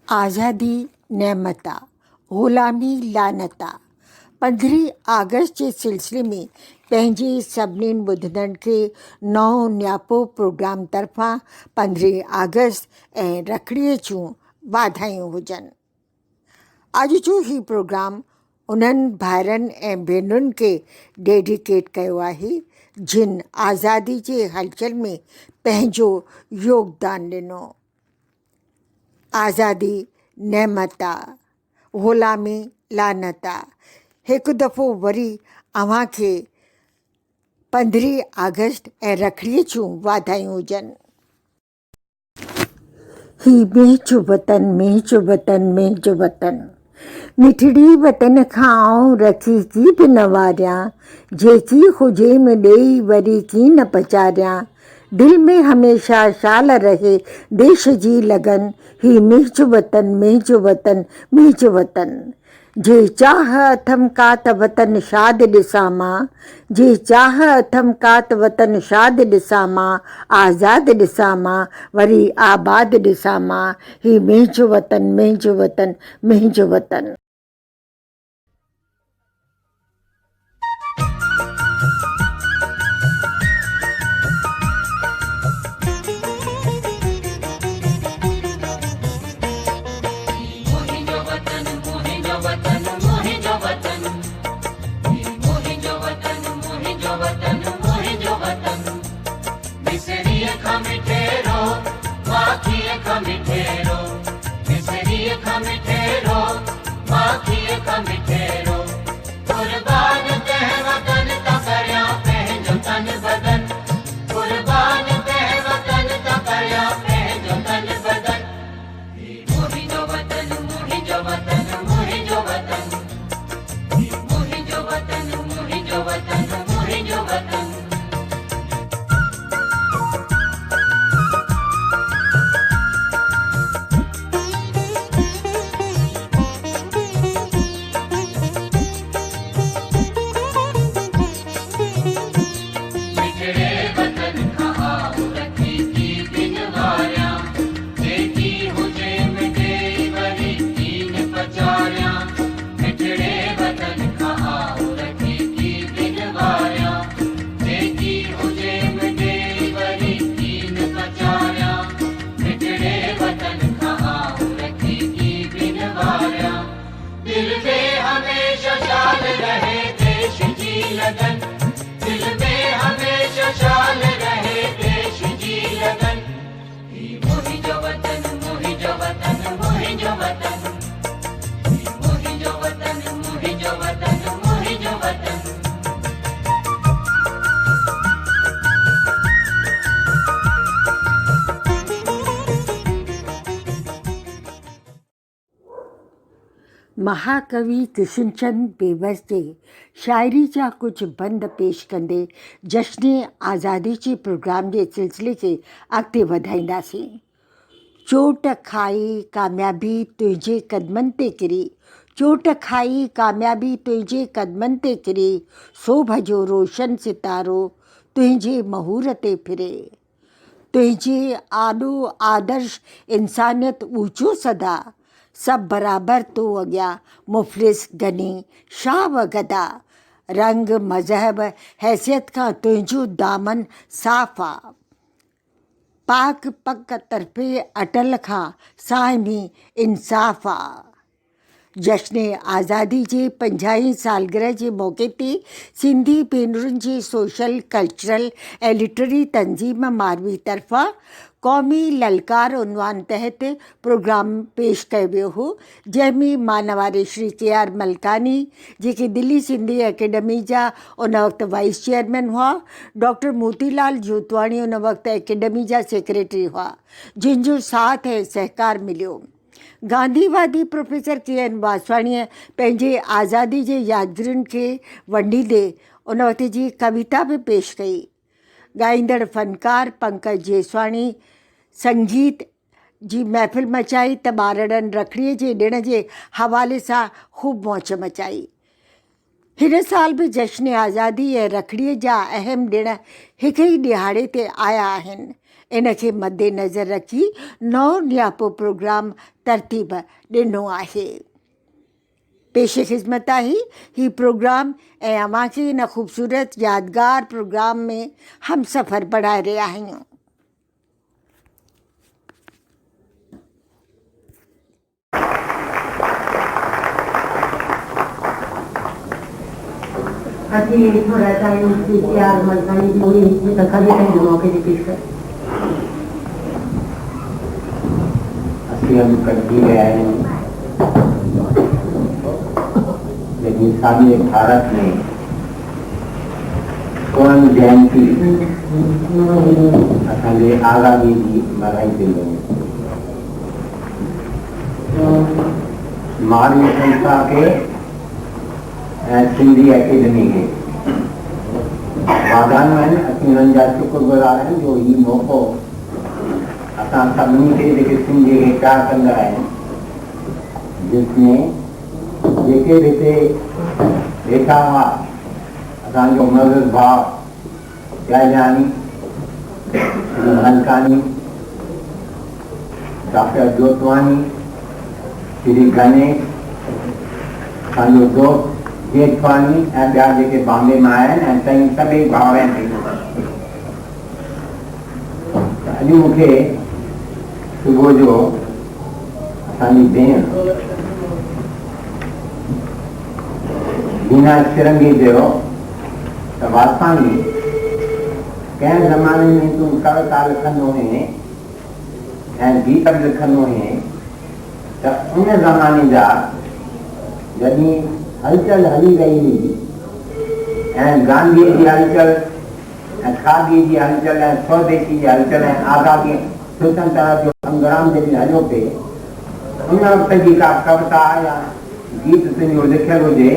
आज़ादी नेमता ग़ुलामी लानता 15 अगस्त जे सिलसिले में पंहिंजे सभिनी ॿुधंदड़ खे नओं न्यापो प्रोग्राम तरफ़ां 15 अगस्त ऐं रखड़ीअ जूं वाधायूं हुजनि। अॼु जो ही प्रोग्राम उन्हनि भाइरनि ऐं भेनरुनि खे डेडिकेट कयो आहे जिन आज़ादी जे हलचल में पंहिंजो योगदान ॾिनो। आज़ादी नेमता ग़ुलामी लानता। हिकु दफ़ो वरी अव्हांखे 15 अगस्त ऐं रखड़ीअ जूं वाधायूं हुजनि। ही मुंहिंजो वतन मुंहिंजो वतन मुंहिंजो वतन, मिठड़ी वतन खां आऊं रखी की बि न वारियां, जेकी हुजे में ॾेई वरी की न पचारियां। दिल में हमेशा शाल रहे देश जी लगन, ही मुंहिंजो वतन मुंहिंजो वतन मुंहिंजो वतन। जे चाह अथम का त वतन शाद ॾिसां मां, जे चाह अथम का त वतन शाद ॾिसां मां, आज़ाद ॾिसां मां वरी आबाद ॾिसां मां। ही मुंहिंजो वतन मुंहिंजो वतन मुंहिंजो वतन। महाकवि कृष्णचंद बेवस जे शाइरी जा कुझु बंद पेश कंदे जश्न आज़ादी जे प्रोग्राम जे सिलसिले खे अॻिते वधाईंदासीं। चोट खाई कामयाबी तुंहिंजे क़दमनि ते किरी, चोट खाई कामयाबी तुंहिंजे क़दमनि ते किरी, सोभ जो रोशन सितारो तुंहिंजे महूर ते फिरे। तुंहिंजे आॾो आदर्श इंसानियत ऊचो सदा, सभु बराबर तो अॻियां मुफ़लिस गनी शाह गदा। रंग मज़हब हैसियत खां तुंहिंजो दामन साफ़ आ, पाक पक तरफ़े अटल खां साहिमी इंसाफ़ आ। जश्न आज़ादी जे 50 सालगिरह जे मौक़े ते सिंधी भेनरुनि जे सोशल कल्चरल ऐं लिटरेरी तंज़ीम मारवी तरफ़ां क़ौमी ललकार उनवान तहत प्रोग्राम पेश कयो वियो हो, जंहिंमें मानवारे श्री KR मलकानी जेके दिल्ली सिंधी एकेडमी जा उन वक़्तु वाइस चेयरमैन हुआ, डॉक्टर मोतीलाल जोतवाणी उन वक़्तु एकेडमी जा सेक्रेटरी हुआ, जिन जो साथ ऐं सहकार मिलियो। गांधीवादी प्रोफेसर KN वासवाणीअ पंहिंजे आज़ादी जे यादगिरियुनि खे वंडींदे उन वक़्त जी कविता बि पेश कई। ॻाईंदड़ फ़नकार पंकज जेसवाणी संगीत जी महफ़िल मचाई त ॿारड़नि रखड़ीअ जे ॾिण जे हवाले सां ख़ूब मौज मचाई। हिन साल बि जश्न आज़ादी ऐं रखड़ीअ जा अहम ॾिण हिक ई ॾिहाड़े ते आया आहिनि इन खे मद्देनज़र रखी नओं नियापो प्रोग्राम तरतीब ॾिनो आहे। पेश ख़िदमत आहे ही प्रोग्राम ऐं अव्हांखे इन ख़ूबसूरत यादगार प्रोग्राम में हम सफ़र बढ़ाए रहिया आहियूं। असीं थोरा टाइम तैयार मलकानी जी हुई त खड़ी कहीं मौके की पेश कर असली हम करती गए हैं। लेकिन सामने भारत में स्वर्ण जयंती असांजे आज़ादी जी मल्हाई वेंदी मानवीय संस्था के सिंधी एकेडमी के वाधान में असीं उन्हनि जा शुक्रगुज़ार आहियूं जो ही मौक़ो असां सभिनी खे जेके सिंधी खे प्यार कंदा आहिनि, जिसमें जेके बि हिते वेठा हुआ असांजो मज़र भाउ त्याजानी, श्री मलकानी, डॉक्टर जोतवानी, श्री गणेश, असांजो दोस्त जेठवानी ऐं ॿिया जेके बॉम्बे मां आया आहिनि ऐं कई सभई भाउर आहिनि। अॼु मूंखे सुबुह जो असांजी भेण बीना शिरंगी चयो त वासवानी कंहिं ज़माने में तूं कविता लिखंदो हुएं ऐं गीत बि लिखंदो हुएं त उन ज़माने जा जॾहिं हलचल हली रही हुई ऐं गांधीअ जी हलचल ऐं खादी जी हलचल ऐं स्वदेशी जी हलचल ऐं आज़ादी स्वतंत्रता जो संग्राम जॾहिं हलियो पिए, उन वक़्त जी का कविता या गीत तुंहिंजो लिखियलु हुजे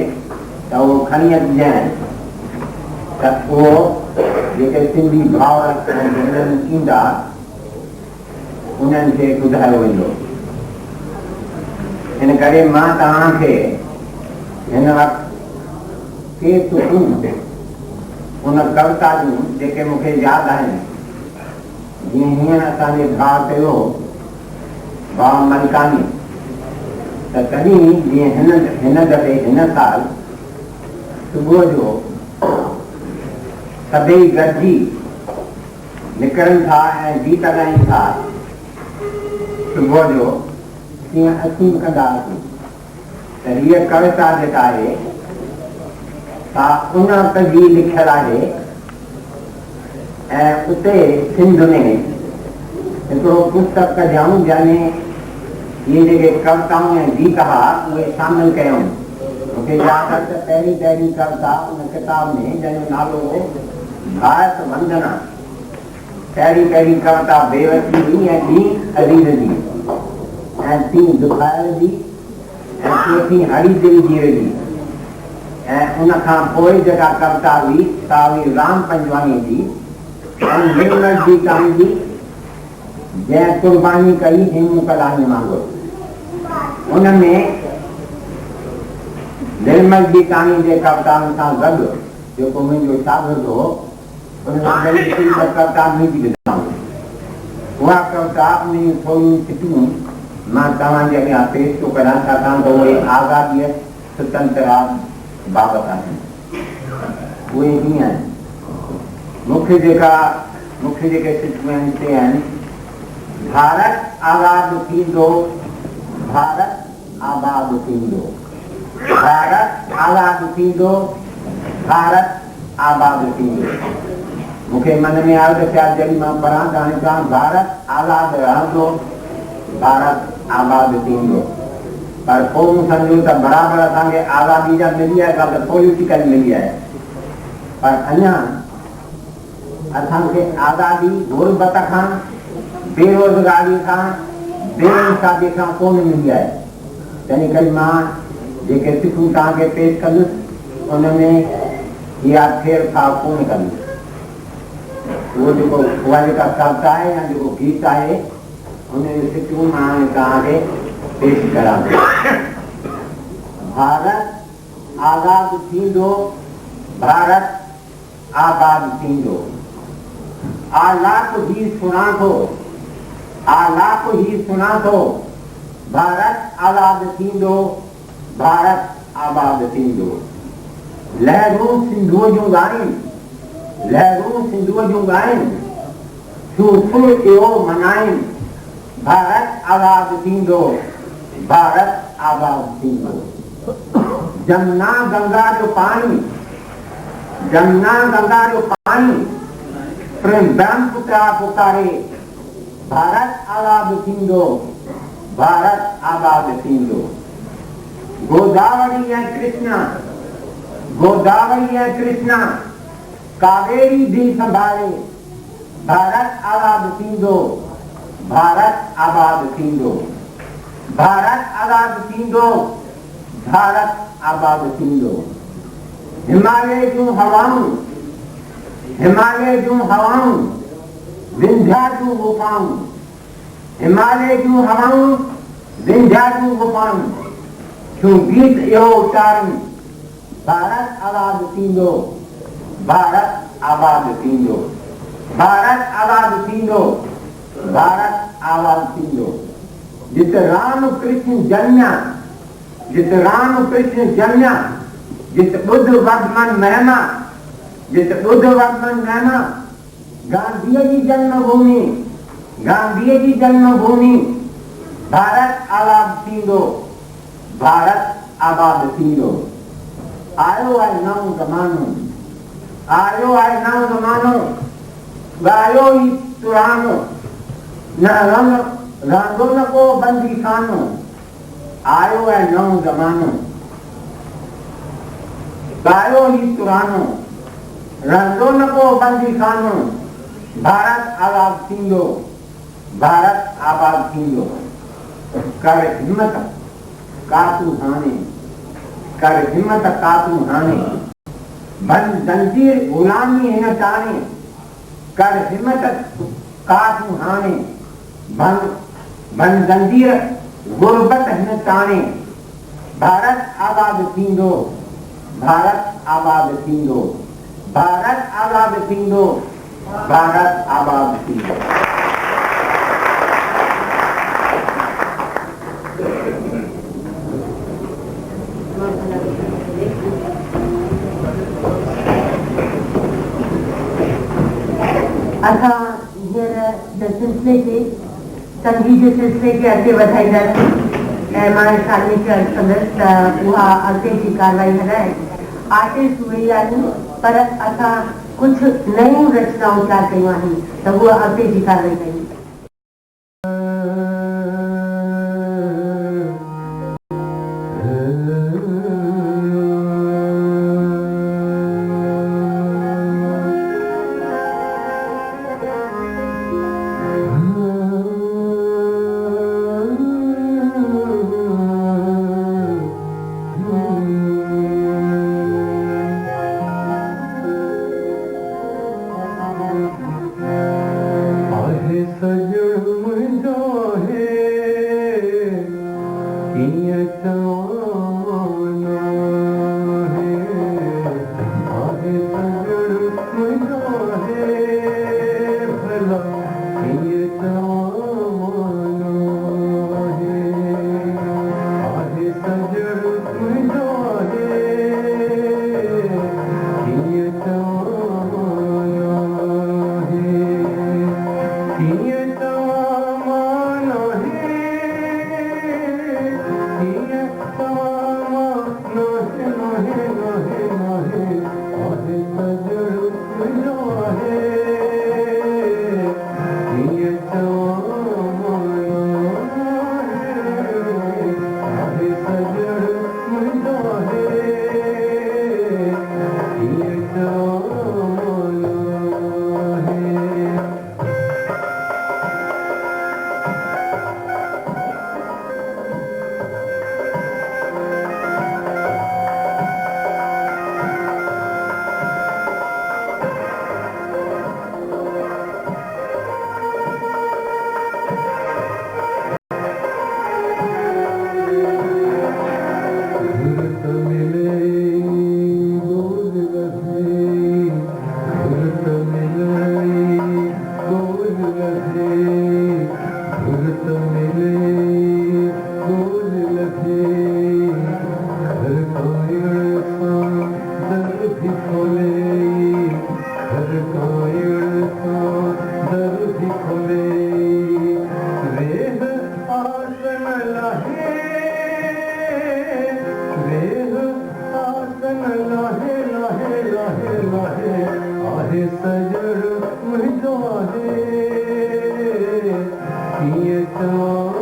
त उहो खणी अचिजांइ त उहो जेके सिंधी भाउर ऐं भेनरूं ईंदा उन्हनि खे ॿुधायो वेंदो। इन करे मां तव्हांखे हिन वक़्तु के तुकूं उन कविता जूं जेके मूंखे यादि आहिनि, जीअं हींअर असांजे भाउ कयो भाउ मलकानी त तॾहिं जीअं हिन दफ़े हिन साल सुबुह जो सभई गॾिजी निकिरनि था ऐं गीत ॻाइनि था सुबुह जो, तीअं असीं बि कंदा हुआसीं। त हीअ कविता जेका आहे सा उन वक़्त जी लिखियलु आहे ऐं उते सिंध में हिकिड़ो पुस्तक कढियऊं जंहिंमें इहे जेके कविताऊं ऐं गीत हुआ उहे शामिलु कयूं। मूंखे यादि आहे त पहिरीं कविता उन किताब में जंहिंजो नालो हो भारत वंदना, पहिरीं कविता बेवसी हुई ऐं ॿी अज़ीज़ जी ऐं टी दुखायल जी ऐं चौथी हरी दिल जी हुई ऐं उनखां पोइ जेका कविता हुई सा हुई राम पंजवानी जी ऐं निर्मल जी कानी जी जंहिं कुर्बानी कई हिमू कलानी वांगुरु। उनमें निर्मल जी कानी जे कविताउनि सां गॾु जेको मुंहिंजो शागिर्द हो उन कविता मुंहिंजी ॿुधाऊं। उहा कविता उन थोरियूं सिटियूं मां तव्हांजे अॻियां पेश थो कयां, छाकाणि त उहे आज़ादीअ स्वतंत्रता बाबति आहिनि। उहे हीअं आहिनि, मूंखे जेके सिटियूं आहिनि से आहिनि, भारत आज़ाद थींदो, भारत आबाद थींदो, भारत आज़ाद थींदो, भारत आबाद थींदो। मूंखे मन में आयो त शायदि जॾहिं मां पढ़ां त हाणे चवां भारत आज़ाद रहंदो, भारत आबाद थींदो। पर पोइ मूं सम्झो त बराबरि असांखे आज़ादी जा मिली आहे, का त पॉलिटिकल मिली आहे, पर अञा असांखे आज़ादी गुरबत खां, बेरोज़गारी खां, बेइंसाफ़ी खां कोन मिली आहे। तंहिं करे मां जेके सिखूं तव्हांखे पेश कंदुसि उनमें इहा फेरफार कोन कंदुसि। उहा जेका कविता आहे या जेको गीत आहे उन जूं सिटियूं मां हाणे तव्हांखे पेश करां थो। भारत आज़ाद थींदो, भारत आबाद थींदो, आलाप ही सुना थो, आलाप ही सुना थो, भारत आबाद थींदो, भारत आबाद थींदो। लहरूं सिंधुअ जूं ॻाइनि, लहरूं सिंधुअ जूं ॻाइनि, सूफ़ इहो मनाइनि, भारत आबाद थींदो, भारत आबाद थींदो। जमुना गंगा जो पाणी, जमुना गंगा जो पाणी, ब्रह्मपुत्र पुकारे, भारत आबाद थींदो, भारत आबाद थींदो। गोदावरी ऐं कृष्णा, गोदावरी ऐं कृष्णा, कावेरी भी संभाले, भारत आबाद थींदो, भारत आबाद थींदो। भारत आबाद थींदो, भारत आबाद थींदो। हिमालय जूं हवाऊं, हिमालय जूं हवाऊं, विंध्या जूं गुफाऊं, हिमालय जूं हवाऊं, विंध्या जूं गुफाऊं, छो गीत इहो उचारनि, भारत आबाद थींदो, भारत आबाद थींदो। भारत आबाद थींदो, भारत आबाद थींदो। जित राम कृष्ण जन्या, जित राम कृष्ण जन्या, जित बुद्ध वर्धमान महिमा, जित बुद्ध वर्धमान महिमा, गांधीअ जी जन्मभूमि, गांधीअ जी जन्मभूमि, भारत आबाद थींदो, भारत आबाद थींदो। आयो आहे नओं ज़मानो, आयो आहे नओं ज़मानो, ॻायो ई तुरानो, न रहंदो न को बंदी खानो, आयो आहे नओं ज़मानो, ॻायो ई तुरानो, रहंदो न को बंदी खानो, भारत आबाद थींदो, भारत आबाद थींदो। कर हिम्मत का तूं हाणे, कर हिम्मत का तूं हाणे, भन जंजीर गुलामी हिन टाणे, कर हिम्मत का तूं हाणे, भन जंजीर गुरबत हिन टाणे, भारत आबाद थींदो, भारत आबाद थींदो। भारत आबाद थींदो, भारत आबाद थींदो। असां हींअर सिलसिले खे संगीत जे सिलसिले खे अॻिते वधाईंदासीं ऐं मां शादी खे अर्ज़ु कंदसि त उहा अॻिते जी कारवाई हलाए। आर्टिस्ट उहे आहिनि पर असां कुझु नयूं रचनाऊं तयारु कयूं आहिनि त उहा अॻिते जी कारवाई कयूं। So लहे रेह आसन लहे लहे लहे लहे आहे सजड़ मुझो है ये तमाया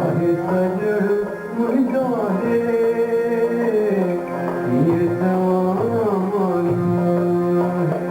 आहे सजड़ मुझो है ये तमाया है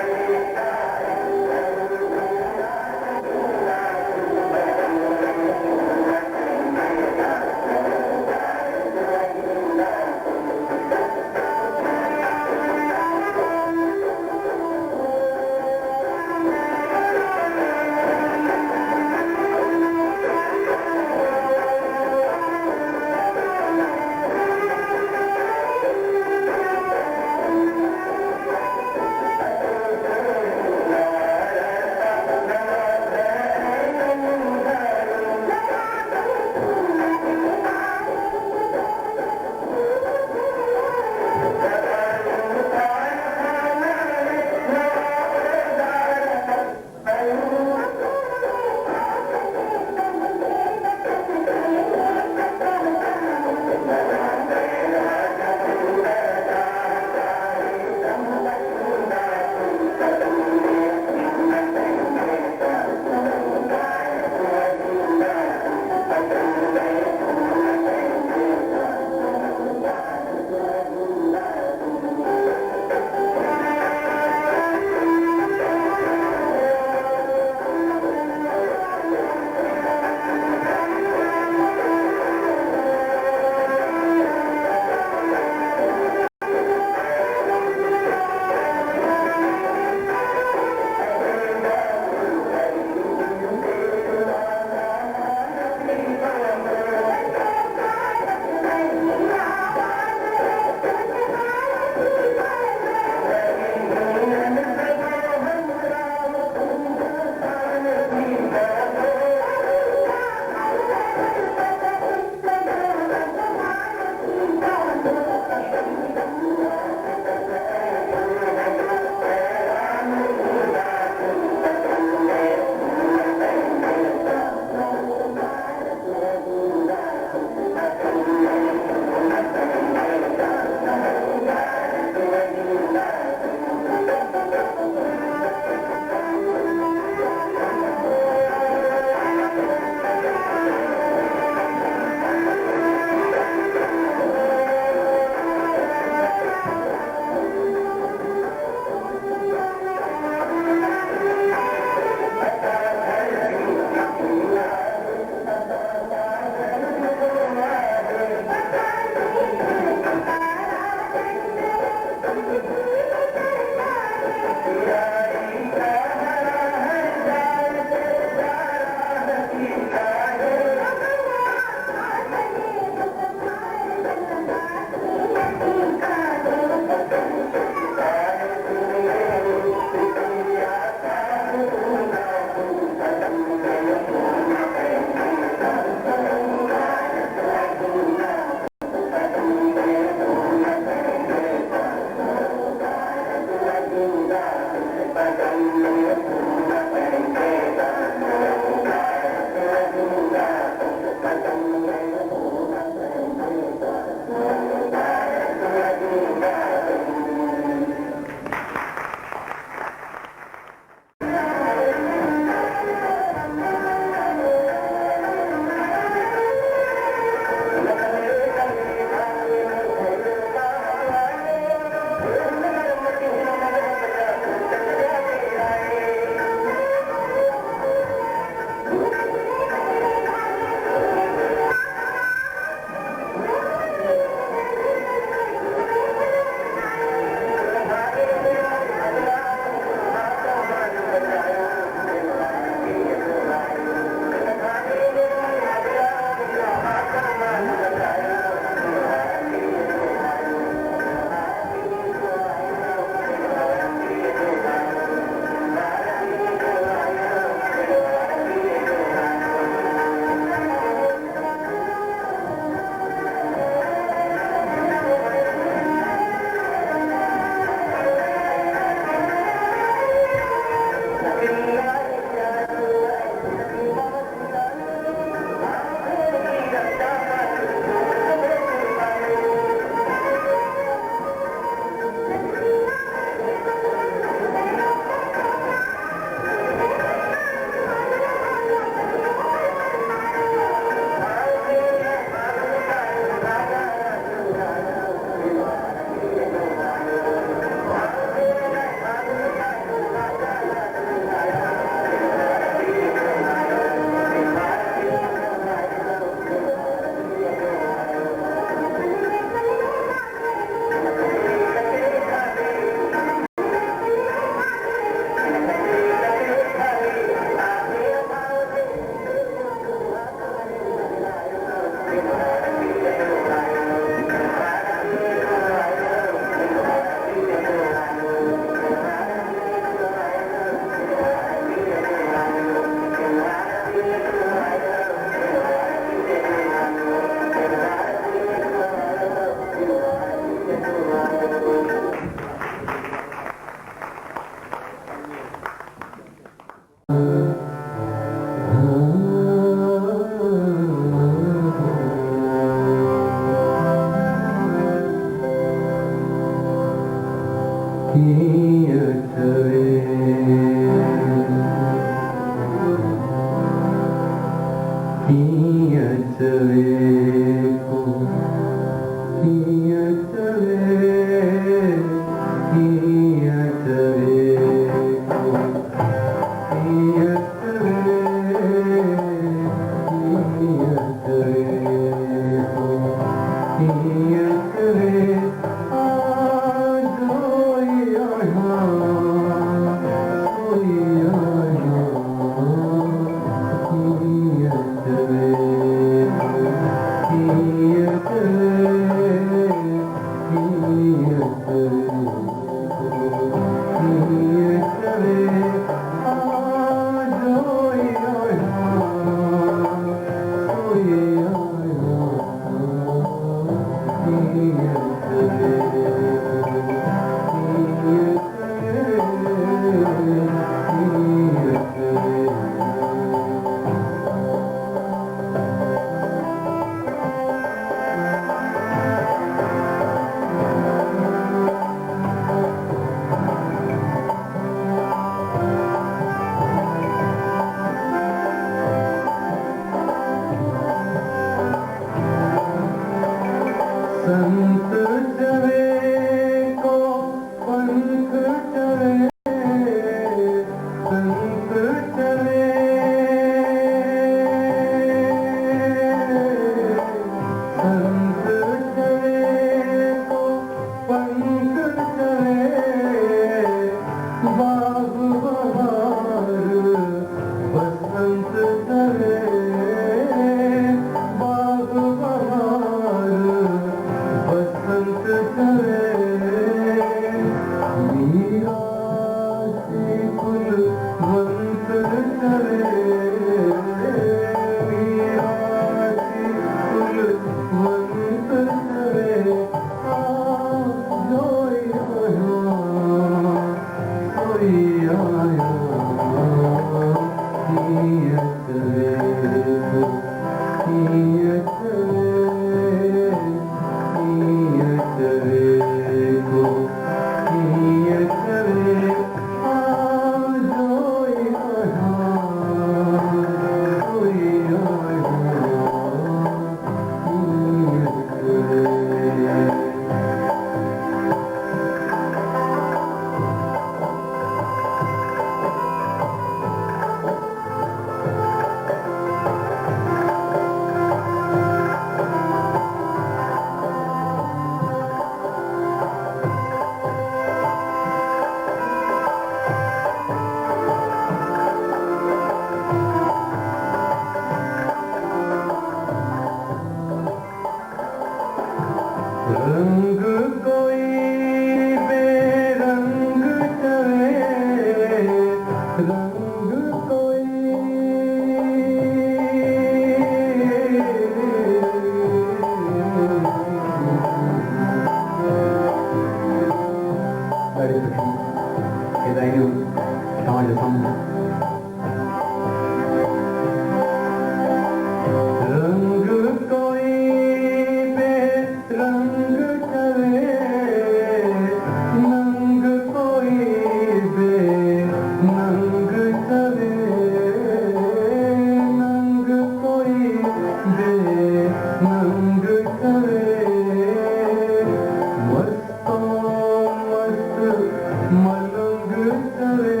मलंग चले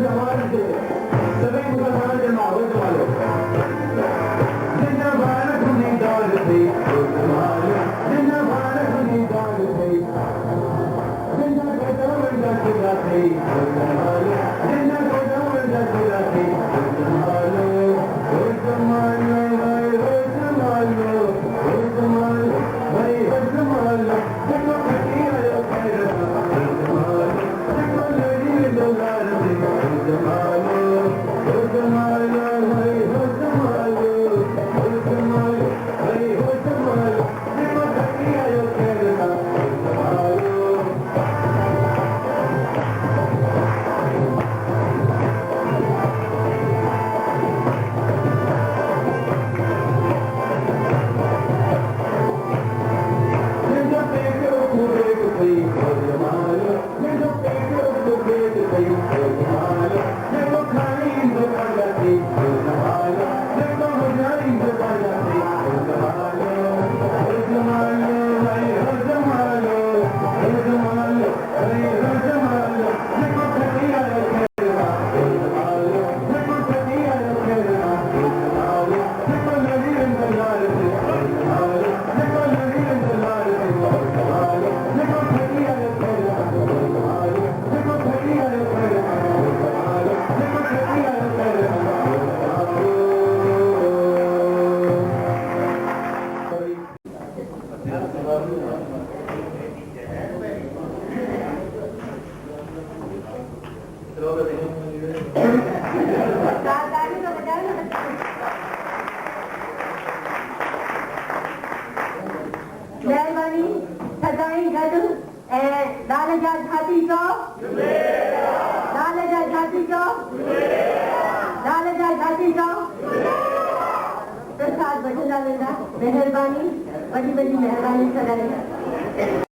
जवान से सभी मुसलमान जमा हो जमालो जिन्ना बार खुदी दाल से जमालो जिन्ना बार खुदी दाल से जिन्ना कदम जाते थे जमालो जिन्ना कदम जाते थे जमालो ओ जमालो ओ जमालो ओ जमालो भाई ओ जमालो देखो कितनी आयो खैर जमालो देखो लड़ी डोलार से जमालो ओ जमालो भाई ओ जमालो भाई ओ जमालो देखो कितनी आयो खैर जमालो मेहरबानी सदाई गॾु ऐं लाल जा छाती चओ लाल जा छाती चओ लाल जा छाती चओ प्रसाद वठंदा वेंदा महिरबानी वॾी वॾी महिरबानी सदाई